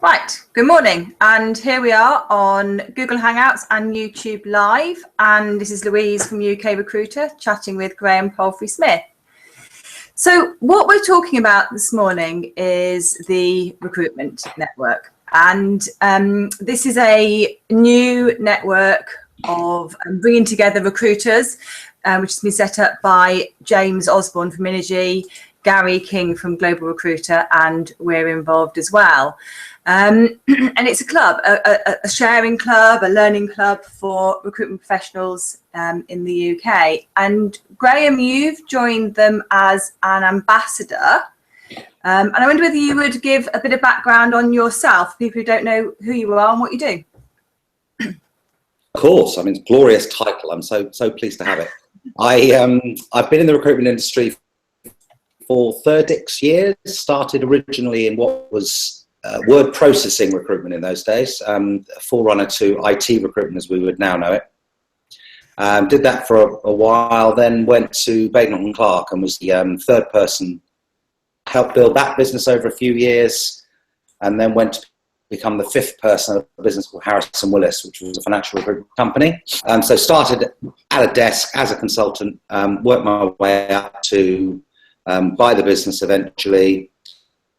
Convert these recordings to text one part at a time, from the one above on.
Right, good morning, and here we are on Google Hangouts and YouTube Live, and this is Louise from UK Recruiter chatting with Graham Palfery-Smith. So what we're talking about this morning is the Recruitment Network, and this is a new network of bringing together recruiters, which has been set up by James Osborne from Energy, Gary King from Global Recruiter, and we're involved as well. And it's a club, a sharing club, a learning club for recruitment professionals in the UK. And Graham, you've joined them as an ambassador. And I wonder whether you would give a bit of background on yourself, people who don't know who you are and what you do. Of course, I mean, it's a glorious title. I'm so pleased to have it. I've been in the recruitment industry for 36 years, started originally in what was word processing recruitment in those days, forerunner to IT recruitment as we would now know it. Did that for a while, then went to Baden & Clark and was the third person, helped build that business over a few years, and then went to become the fifth person of a business called Harrison Willis, which was a financial recruitment company. So started at a desk as a consultant, worked my way up to buy the business eventually,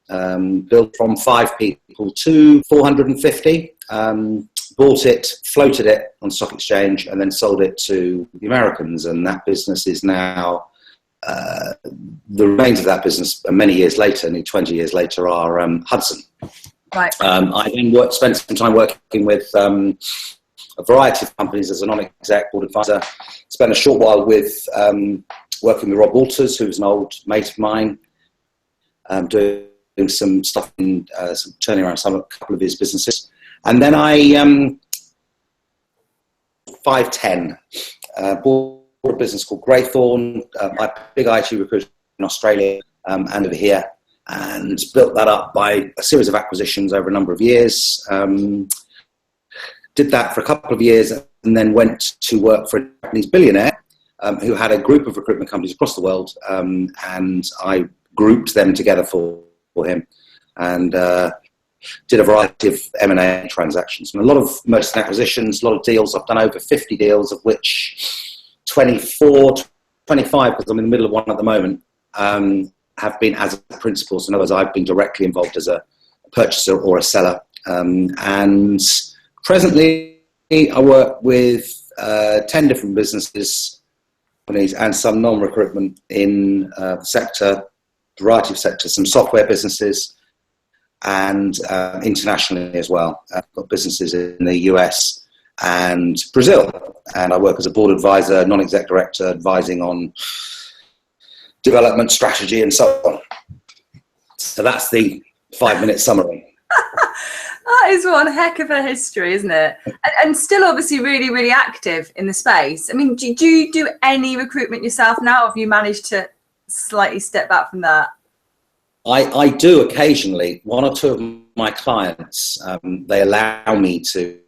built from 5 people to 450, bought it, floated it on stock exchange, and then sold it to the Americans. And that business is now, the remains of that business many years later, nearly 20 years later, are Hudson. Right. I then spent some time working with a variety of companies as a non-exec board advisor. Spent a short while with working with Rob Walters, who's an old mate of mine, doing some stuff in turning around a couple of his businesses. And then I 5'10", bought a business called Graythorne, my big IT recruiter in Australia and over here, and built that up by a series of acquisitions over a number of years. Did that for a couple of years and then went to work for a Japanese billionaire who had a group of recruitment companies across the world, and I grouped them together for him and did a variety of M&A transactions and a lot of mergers and acquisitions, a lot of deals. I've done over 50 deals, of which 25, because I'm in the middle of one at the moment, have been as principals. In other words, I've been directly involved as a purchaser or a seller. And presently I work with 10 different businesses, companies, and some non-recruitment in the sector, variety of sectors, some software businesses, and internationally as well. I've got businesses in the US and Brazil, and I work as a board advisor, non-exec director, advising on development strategy and so on. So that's the 5-minute summary. That is one heck of a history, isn't it? And still obviously really, really active in the space. I mean, do you do any recruitment yourself now, or have you managed to slightly step back from that? I do occasionally. One or two of my clients, they allow me to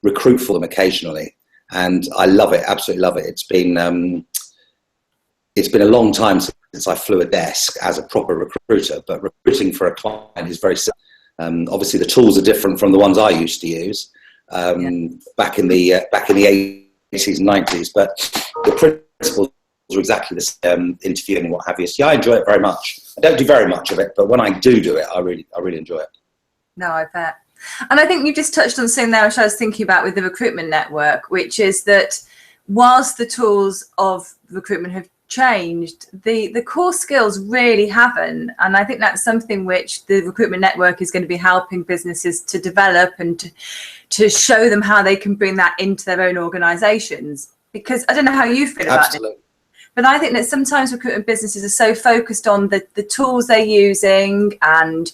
recruit for them occasionally, and I love it, absolutely love it. It's been a long time since I flew a desk as a proper recruiter, but recruiting for a client is very simple. Obviously, the tools are different from the ones I used to use back in the 80s and 90s, but the principles are exactly the same, interviewing and what have you. So yeah, I enjoy it very much. I don't do very much of it, but when I do it, I really enjoy it. No, I bet. And I think you just touched on something there, which I was thinking about with the Recruitment Network, which is that whilst the tools of recruitment have changed, the core skills really haven't. And I think that's something which the Recruitment Network is going to be helping businesses to develop and to show them how they can bring that into their own organisations. Because I don't know how you feel about it, but I think that sometimes recruitment businesses are so focused on the tools they're using. And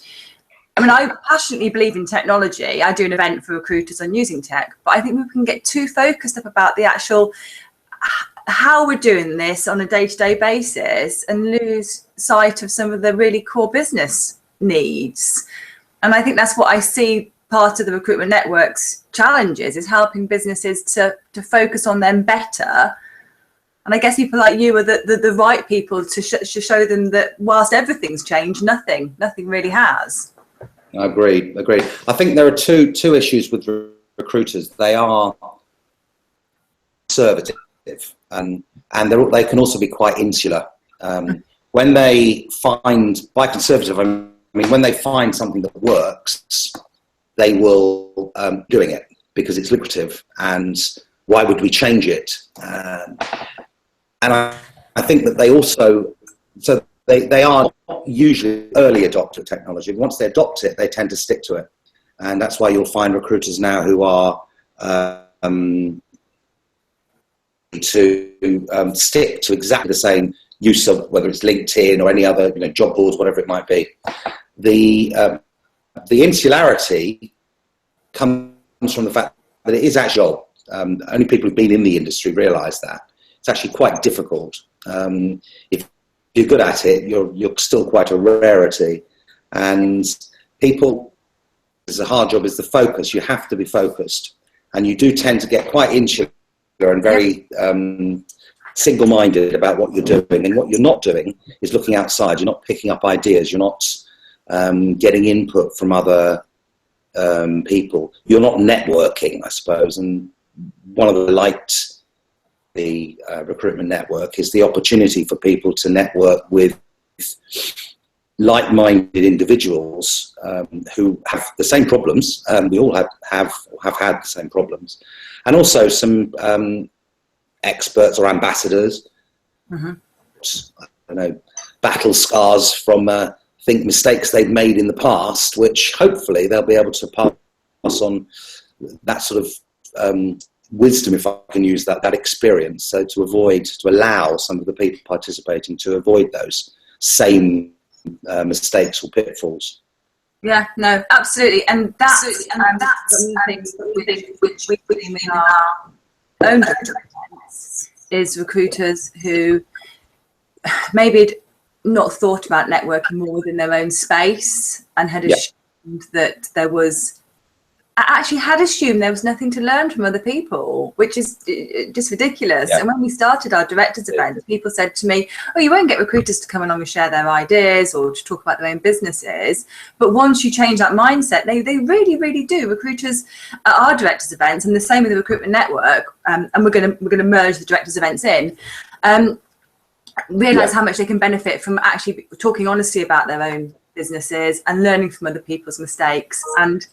I mean, I passionately believe in technology. I do an event for recruiters on using tech, but I think we can get too focused up about the actual how we're doing this on a day-to-day basis and lose sight of some of the really core business needs. And I think that's what I see part of the Recruitment Network's challenges, is helping businesses to focus on them better. And I guess people like you are the right people to show them that whilst everything's changed, nothing really has. Agreed. I think there are two issues with recruiters. They are conservative, and they can also be quite insular. When they find, by conservative, I mean when they find something that works, they will doing it because it's lucrative, and why would we change it? And I think that they also, so they are usually early adopter of technology. Once they adopt it, they tend to stick to it, and that's why you'll find recruiters now who are to stick to exactly the same use of, whether it's LinkedIn or any other, job boards, whatever it might be. The insularity comes from the fact that it is actually a job. Only people who've been in the industry realise that it's actually quite difficult. If you're good at it, you're still quite a rarity, and people, it's a hard job, is the focus. You have to be focused, and you do tend to get quite insular and very single-minded about what you're doing, and what you're not doing is looking outside. You're not picking up ideas. You're not getting input from other people. You're not networking, I suppose. And one of the Recruitment Network is the opportunity for people to network with like-minded individuals who have the same problems. We all have had the same problems, and also some experts or ambassadors. I don't know, battle scars from mistakes they've made in the past, which hopefully they'll be able to pass on that sort of wisdom, if I can use that experience, so to allow some of the people participating to avoid those same mistakes or pitfalls. Yeah, no, absolutely, and that's things which we put in our own defense is recruiters who maybe not thought about networking more within their own space and had assumed that there was nothing to learn from other people, which is just ridiculous. And when we started our directors event, people said to me, oh, you won't get recruiters to come along and share their ideas or to talk about their own businesses. But once you change that mindset, they really, really do. Recruiters at our directors events, and the same with the Recruitment Network, and we're going to merge the directors events in, realise how much they can benefit from actually talking honestly about their own businesses and learning from other people's mistakes. And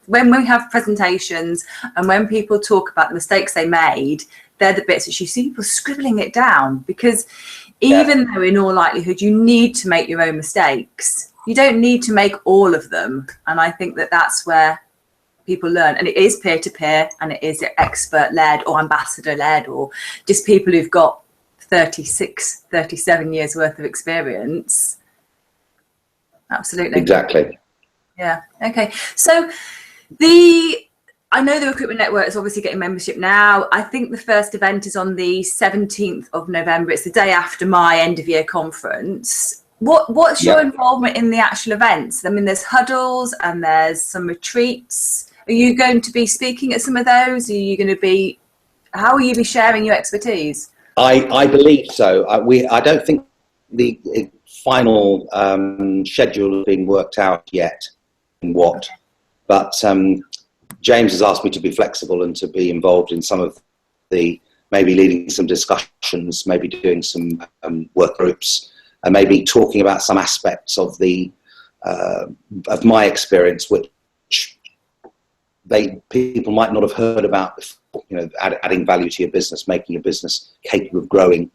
when we have presentations and when people talk about the mistakes they made, they're the bits that you see people scribbling it down, because even though in all likelihood you need to make your own mistakes, you don't need to make all of them. And I think that that's where people learn, and it is peer-to-peer, and it is expert-led or ambassador-led, or just people who've got 36, 37 years worth of experience. Absolutely. Exactly. Yeah. Okay. So I know the Recruitment Network is obviously getting membership now. I think the first event is on the 17th of November. It's the day after my end of year conference. What's your involvement in the actual events? I mean, there's huddles and there's some retreats. Are you going to be speaking at some of those? How will you be sharing your expertise? I believe so. I don't think the final schedule has been worked out yet in what, but James has asked me to be flexible and to be involved in some of the, maybe leading some discussions, maybe doing some work groups, and maybe talking about some aspects of of my experience, which people might not have heard about before, adding value to your business, making your business capable of growing,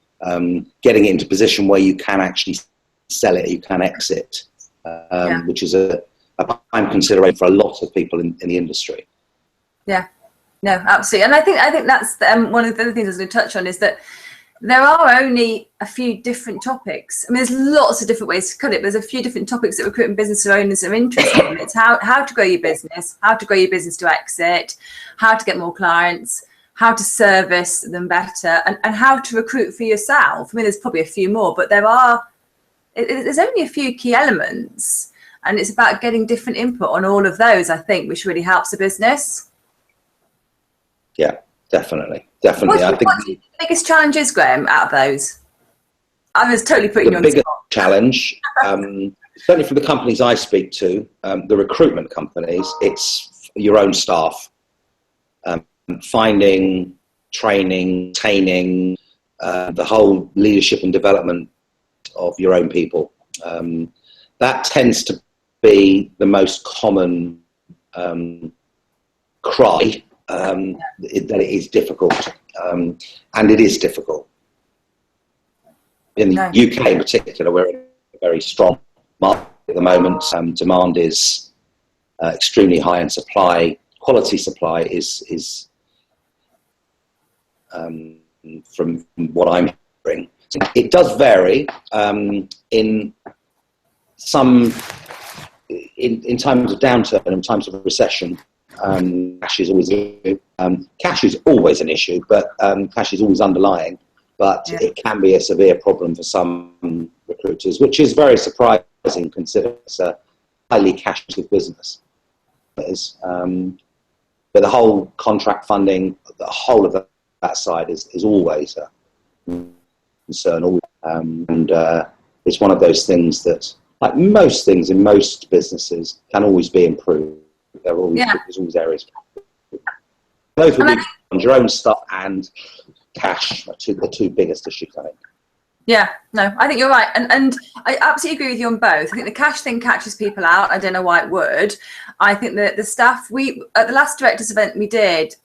getting it into a position where you can actually sell it, you can exit, which is a prime consideration for a lot of people in the industry. Yeah, no, absolutely. And I think that's one of the other things I was going to touch on, is that there are only a few different topics. I mean, there's lots of different ways to cut it. There's a few different topics that recruitment business owners are interested in. It's how to grow your business, how to grow your business to exit, how to get more clients, how to service them better, and how to recruit for yourself. I mean, there's probably a few more, but there's only a few key elements, and it's about getting different input on all of those, I think, which really helps the business. Yeah, definitely. What's the biggest challenges, Graham, out of those? I was totally putting you on the spot. Biggest challenge certainly from the companies I speak to, the recruitment companies, it's your own staff, finding, training, retaining, the whole leadership and development of your own people. That tends to be the most common cry, that it is difficult, and it is difficult. In the UK in particular, we're in a very strong market at the moment. Demand is extremely high, and quality supply is from what I'm hearing. It does vary in times of downturn and in times of recession. Cash is always an issue, but cash is always underlying. But it can be a severe problem for some recruiters, which is very surprising considering it's a highly cash-intensive business. But the whole contract funding, the whole of that side is always a concern. And it's one of those things that, like most things in most businesses, can always be improved. There's always areas. Both will be on your own stuff and cash are the two biggest issues, I think. Yeah, no, I think you're right. And I absolutely agree with you on both. I think the cash thing catches people out. I don't know why it would. I think that the staff, at the last directors event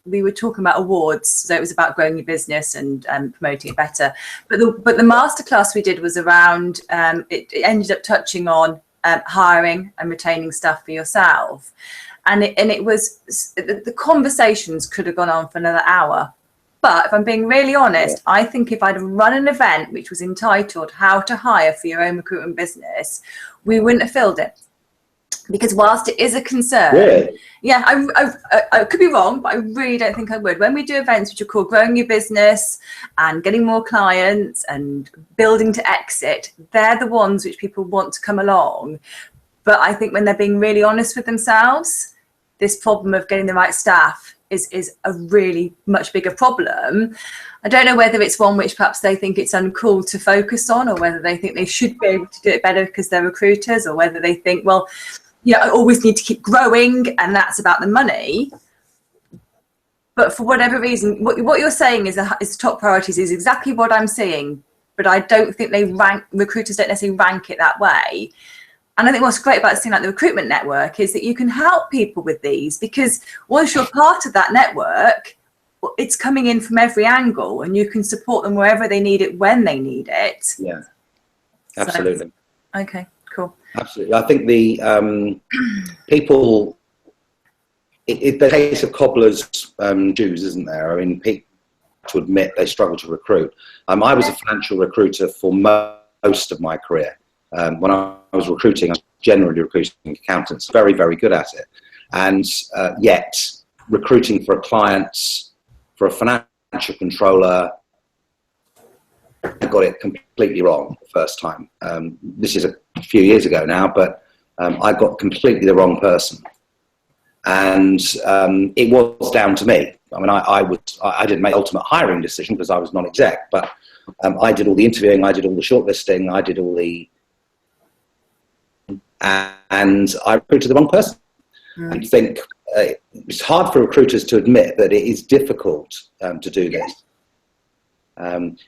we were talking about awards. So it was about growing your business and promoting it better. But the masterclass we did was around, it ended up touching on hiring and retaining staff for yourself. And it was, the conversations could have gone on for another hour. But if I'm being really honest, I think if I'd run an event which was entitled How to Hire for Your Own Recruitment Business, we wouldn't have filled it. Because whilst it is a concern, I could be wrong, but I really don't think I would. When we do events which are called Growing Your Business and Getting More Clients and Building to Exit, they're the ones which people want to come along. But I think when they're being really honest with themselves, this problem of getting the right staff is a really much bigger problem. I don't know whether it's one which perhaps they think it's uncool to focus on, or whether they think they should be able to do it better because they're recruiters, or whether they think, well, I always need to keep growing and that's about the money. But for whatever reason, what you're saying is top priorities is exactly what I'm seeing, but I don't think recruiters don't necessarily rank it that way. And I think what's great about something like the Recruitment Network is that you can help people with these, because once you're part of that network, it's coming in from every angle and you can support them wherever they need it, when they need it. Yeah, absolutely. So, okay, cool. Absolutely. I think the people, it's the case of cobblers' shoes, isn't there? I mean, people to admit they struggle to recruit. I was a financial recruiter for most of my career. When I was recruiting, I was generally recruiting accountants, very, very good at it. And yet, recruiting for a client, for a financial controller, I got it completely wrong the first time. This is a few years ago now, but I got completely the wrong person. And it was down to me. I mean, I didn't make the ultimate hiring decision because I was non-exec, but I did all the interviewing, I did all the shortlisting, I did all the... and I recruited the wrong person. I think it's hard for recruiters to admit that it is difficult to do this.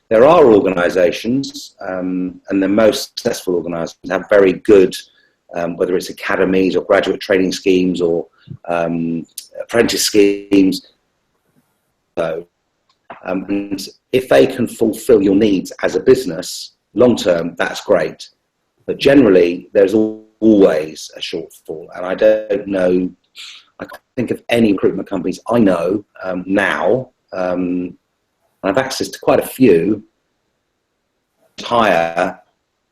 There are organisations, and the most successful organisations have very good, whether it's academies or graduate training schemes or apprentice schemes. And if they can fulfil your needs as a business long term, that's great. But generally, there's always a shortfall, and I don't know. I can't think of any recruitment companies I know now. And I have access to quite a few. Hire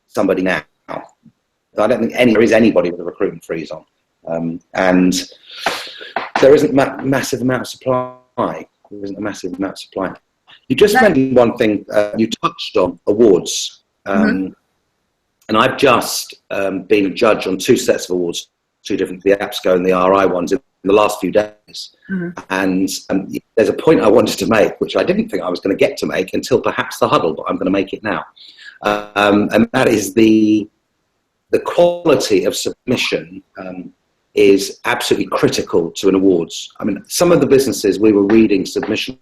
somebody now. I don't think there is anybody with a recruitment freeze on, and there isn't massive amount of supply. There isn't a massive amount of supply. You just mentioned one thing. You touched on awards, and I've just been a judge on 2 sets of awards, 2 different, the APSCO and the RI ones, in the last few days. And there's a point I wanted to make, which I didn't think I was going to get to make until perhaps the huddle, but I'm going to make it now. And that is the the quality of submission is absolutely critical to an awards. I mean, some of the businesses we were reading submissions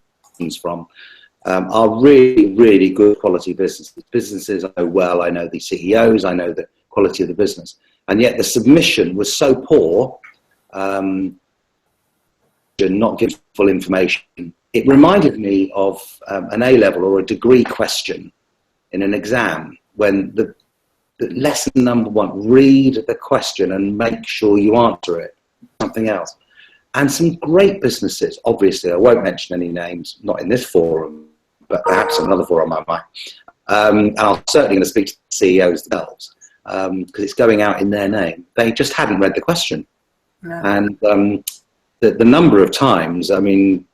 from are really, really good quality businesses. Businesses I know well, I know the CEOs, I know the quality of the business. And yet the submission was so poor, not giving full information. It reminded me of an A-level or a degree question in an exam, when the lesson number 1, read the question and make sure you answer it, something else. And some great businesses, obviously, I won't mention any names, not in this forum, but perhaps another forum I might. And I'm certainly going to speak to the CEOs themselves, because it's going out in their name. They just hadn't read the question. No. And the number of times, I mean,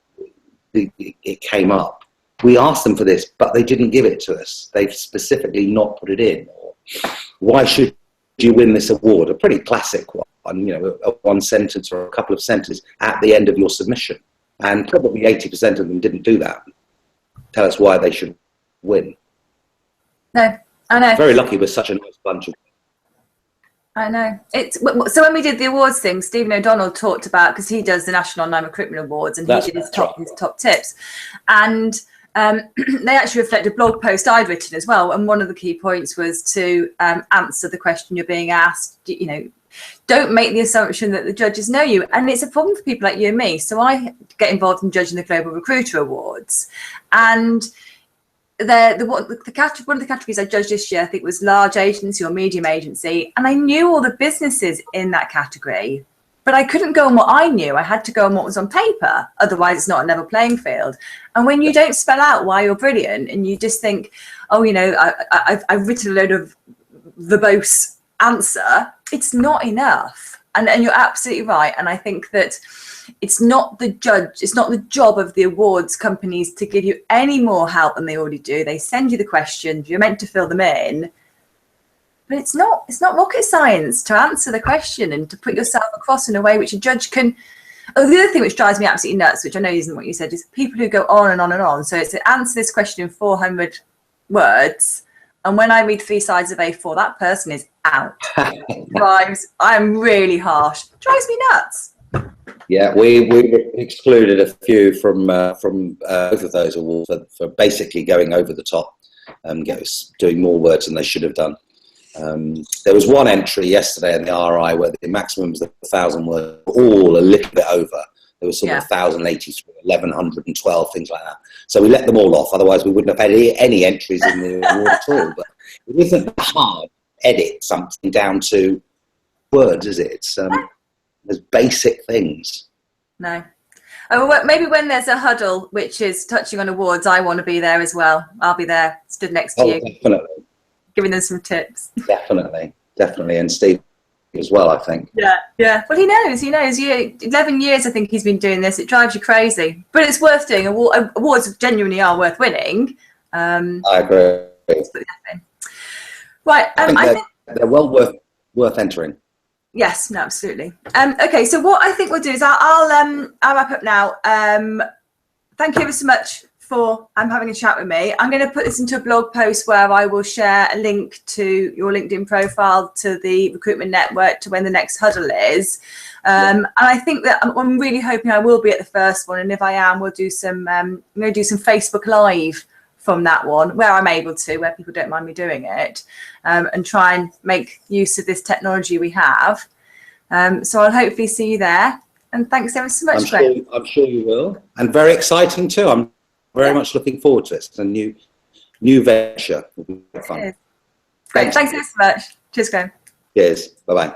it came up. We asked them for this, but they didn't give it to us. They've specifically not put it in. Or, why should you win this award? A pretty classic one, you know, a one sentence or a couple of sentences at the end of your submission. And probably 80% of them didn't do that. Tell us why they should win. No, I know. Very lucky with such a nice bunch of. I know. So when we did the awards thing, Stephen O'Donnell talked about, because he does the National Online Recruitment Awards, and he did his top tips. And they actually reflect a blog post I'd written as well. And one of the key points was to answer the question you're being asked. You know, don't make the assumption that the judges know you. And it's a problem for people like you and me. So I get involved in judging the Global Recruiter Awards. And one of the categories I judged this year, I think, was large agency or medium agency. And I knew all the businesses in that category, but I couldn't go on what I knew. I had to go on what was on paper. Otherwise, it's not a level playing field. And when you don't spell out why you're brilliant and you just think, oh, you know, I've written a load of verbose answer, it's not enough. And you're absolutely right. And I think that it's not the job of the awards companies to give you any more help than they already do. They send you the questions, you're meant to fill them in. But it's not rocket science to answer the question and to put yourself across in a way which a judge can. Oh, the other thing which drives me absolutely nuts, which I know isn't what you said, is people who go on and on and on. So it's to answer this question in 400 words. And when I read 3 sides of A4, that person is out. I'm really harsh. Drives me nuts. Yeah, we excluded a few from both of those awards for basically going over the top and doing more words than they should have done. There was one entry yesterday in the RI where the maximum was 1,000 words, all a little bit over. There was sort of 1,083, 1,112, things like that. So we let them all off. Otherwise, we wouldn't have had any entries in the award at all. But it isn't hard to edit something down to words, is it? It's there's basic things. No. Oh, well, maybe when there's a huddle, which is touching on awards, I want to be there as well. I'll be there, stood next to you. Definitely. Giving them some tips. Definitely. And Steve as well, I think. Yeah. Well, he knows. 11 years, I think he's been doing this. It drives you crazy. But it's worth doing. Awards genuinely are worth winning. I agree. Right. I think they're well worth entering. Yes, no, absolutely. Okay, so what I think we'll do is I'll wrap up now. Thank you ever so much for having a chat with me. I'm going to put this into a blog post where I will share a link to your LinkedIn profile, to the Recruitment Network, to when the next huddle is. And I think that I'm really hoping I will be at the first one. And if I am, we'll do some Facebook Live from that one, where I'm able to, where people don't mind me doing it, and try and make use of this technology we have. So I'll hopefully see you there. And thanks ever so much, Graham. I'm sure you will. And very exciting too. I'm very much looking forward to it. It's a new venture. It'll be fun. Great. Thanks ever so much. Cheers, Graham. Cheers. Bye-bye.